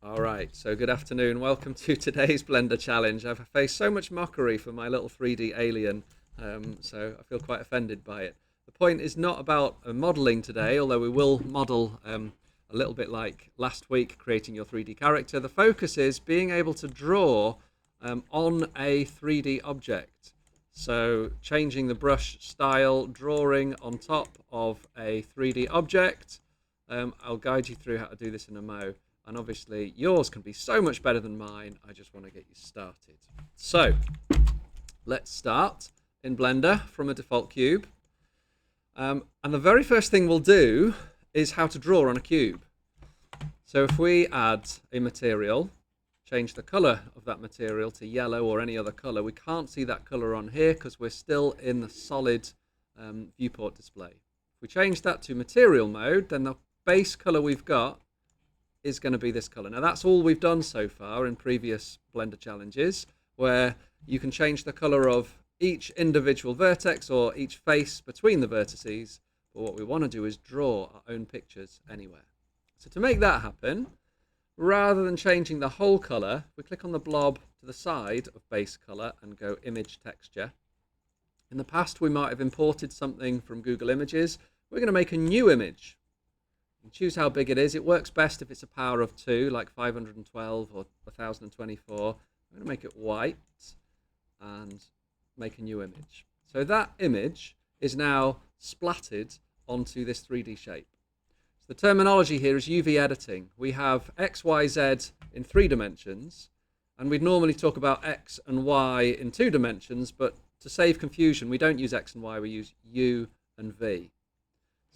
All right, so good afternoon. Welcome to today's Blender Challenge. I've faced so much mockery for my little 3D alien, so I feel quite offended by it. The point is not about modeling today, although we will model a little bit like last week, creating your 3D character. The focus is being able to draw on a 3D object. So changing the brush style, drawing on top of a 3D object. I'll guide you through how to do this in a mo. And obviously yours can be so much better than mine. I just want to get you started. So let's start in Blender from a default cube. And the very first thing we'll do is how to draw on a cube. So if we add a material, change the color of that material to yellow or any other color, we can't see that color on here because we're still in the solid viewport display. If we change that to material mode, then the base color we've got is going to be this color. Now that's all we've done so far in previous Blender challenges, where you can change the color of each individual vertex or each face between the vertices, but what we want to do is draw our own pictures anywhere. So to make that happen, rather than changing the whole color, we click on the blob to the side of base color and go image texture. In the past we might have imported something from Google Images. We're going to make a new image. Choose how big it is. It works best if it's a power of 2, like 512 or 1024. I'm going to make it white and make a new image. So that image is now splatted onto this 3D shape. So the terminology here is UV editing. We have X, Y, Z in 3 dimensions, and we'd normally talk about X and Y in 2 dimensions, but to save confusion, we don't use X and Y, we use U and V.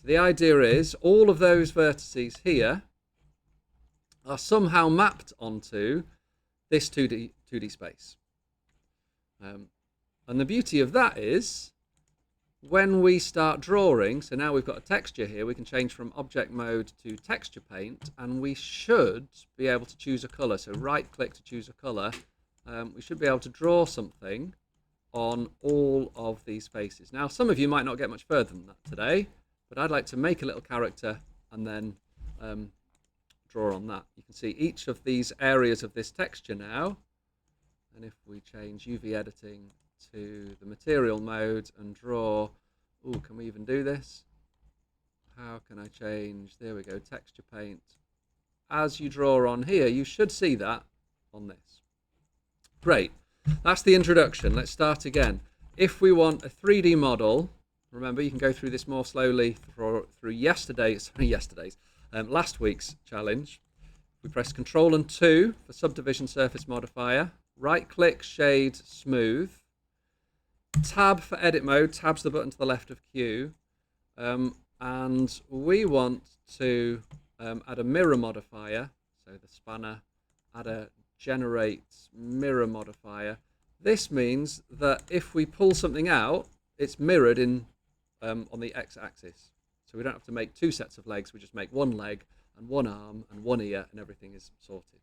So the idea is all of those vertices here are somehow mapped onto this 2D space. And the beauty of that is when we start drawing, so now we've got a texture here, we can change from object mode to texture paint, and we should be able to choose a color. So right click to choose a color. We should be able to draw something on all of these faces. Now some of you might not get much further than that today, but I'd like to make a little character and then draw on that. You can see each of these areas of this texture now. And if we change UV editing to the material mode and draw, ooh, can we even do this? How can I change? There we go, texture paint. As you draw on here, you should see that on this. Great, that's the introduction. Let's start again. If we want a 3D model, remember, you can go through this more slowly through last week's challenge. We press Control and 2 for subdivision surface modifier. Right click, shade, smooth. Tab for edit mode. Tab's the button to the left of Q. And we want to add a mirror modifier. So the spanner, add a generate mirror modifier. This means that if we pull something out, it's mirrored in on the x-axis. So we don't have to make 2 sets of legs, we just make 1 leg and 1 arm and 1 ear, and everything is sorted.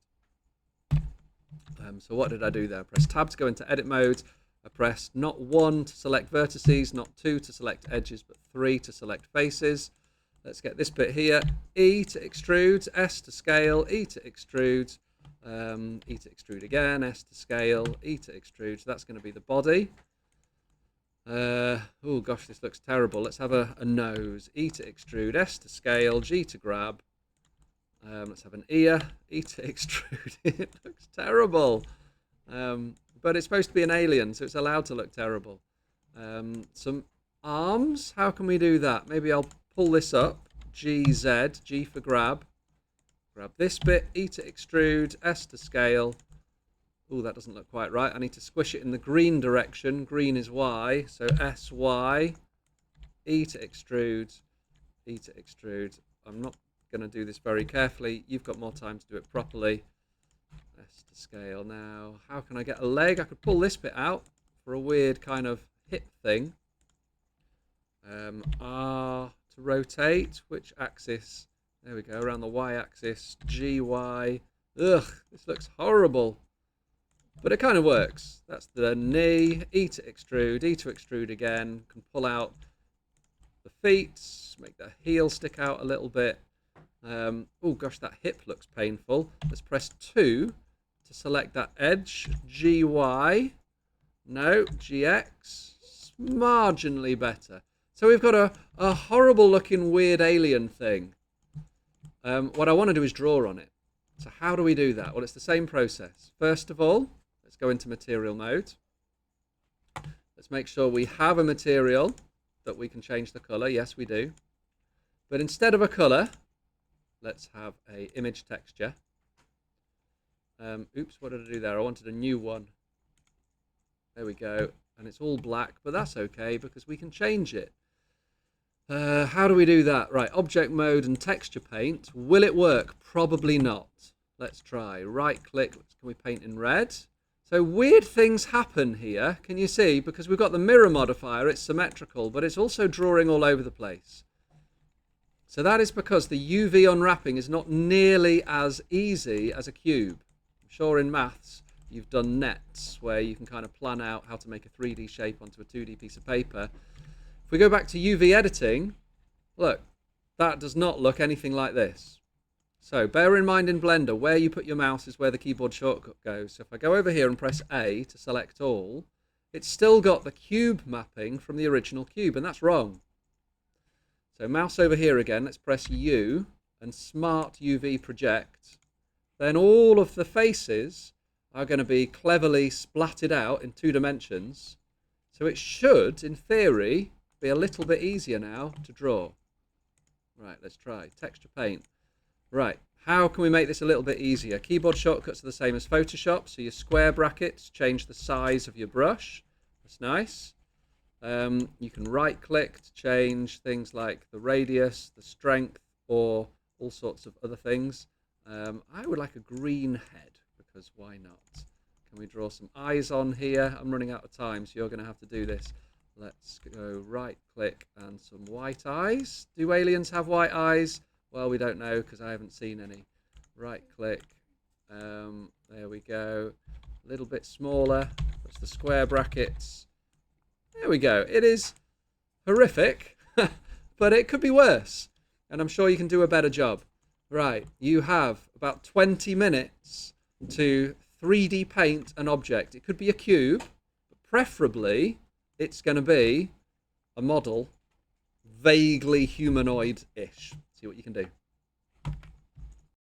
So what did I do there? I pressed Tab to go into edit mode. I pressed not 1 to select vertices, not 2 to select edges, but 3 to select faces. Let's get this bit here. E to extrude, S to scale, E to extrude, E to extrude again, S to scale, E to extrude. So that's going to be the body. Oh gosh, this looks terrible. Let's have a nose. E to extrude, S to scale, G to grab. Let's have an ear. E to extrude. It looks terrible. But it's supposed to be an alien, so it's allowed to look terrible. Some arms. How can we do that? Maybe I'll pull this up. G, Z. G for grab. Grab this bit. E to extrude, S to scale. Oh, that doesn't look quite right. I need to squish it in the green direction. Green is Y, so S, Y. E to extrude, E to extrude. I'm not going to do this very carefully. You've got more time to do it properly. S to scale now. How can I get a leg? I could pull this bit out for a weird kind of hip thing. R to rotate. Which axis? There we go, around the Y axis. G, Y. Ugh, this looks horrible. But it kind of works. That's the knee. E to extrude again. Can pull out the feet, make the heel stick out a little bit. Oh gosh, that hip looks painful. Let's press 2 to select that edge. GY. No, GX. Marginally better. So we've got a horrible looking weird alien thing. What I want to do is draw on it. So how do we do that? Well, it's the same process. First of all, let's go into material mode. Let's make sure we have a material that we can change the color. Yes, we do. But instead of a color, let's have a image texture. Oops, what did I do there? I wanted a new one. There we go. And it's all black, but that's okay because we can change it. How do we do that? Right, object mode and texture paint. Will it work? Probably not. Let's try. Right click. Can we paint in red? So weird things happen here. Can you see? Because we've got the mirror modifier, it's symmetrical, but it's also drawing all over the place. So that is because the UV unwrapping is not nearly as easy as a cube. I'm sure in maths you've done nets where you can kind of plan out how to make a 3D shape onto a 2D piece of paper. If we go back to UV editing, look, that does not look anything like this. So bear in mind in Blender, where you put your mouse is where the keyboard shortcut goes. So if I go over here and press A to select all, it's still got the cube mapping from the original cube, and that's wrong. So mouse over here again, let's press U and Smart UV Project. Then all of the faces are going to be cleverly splatted out in 2 dimensions. So it should, in theory, be a little bit easier now to draw. Right, let's try. Texture paint. Right, how can we make this a little bit easier? Keyboard shortcuts are the same as Photoshop. So your square brackets change the size of your brush. That's nice. You can right click to change things like the radius, the strength, or all sorts of other things. I would like a green head because why not? Can we draw some eyes on here? I'm running out of time, so you're going to have to do this. Let's go right click and some white eyes. Do aliens have white eyes? Well, we don't know because I haven't seen any. Right click. There we go. A little bit smaller. That's the square brackets. There we go. It is horrific, but it could be worse. And I'm sure you can do a better job. Right, you have about 20 minutes to 3D paint an object. It could be a cube, but preferably it's going to be a model, vaguely humanoid-ish. See what you can do.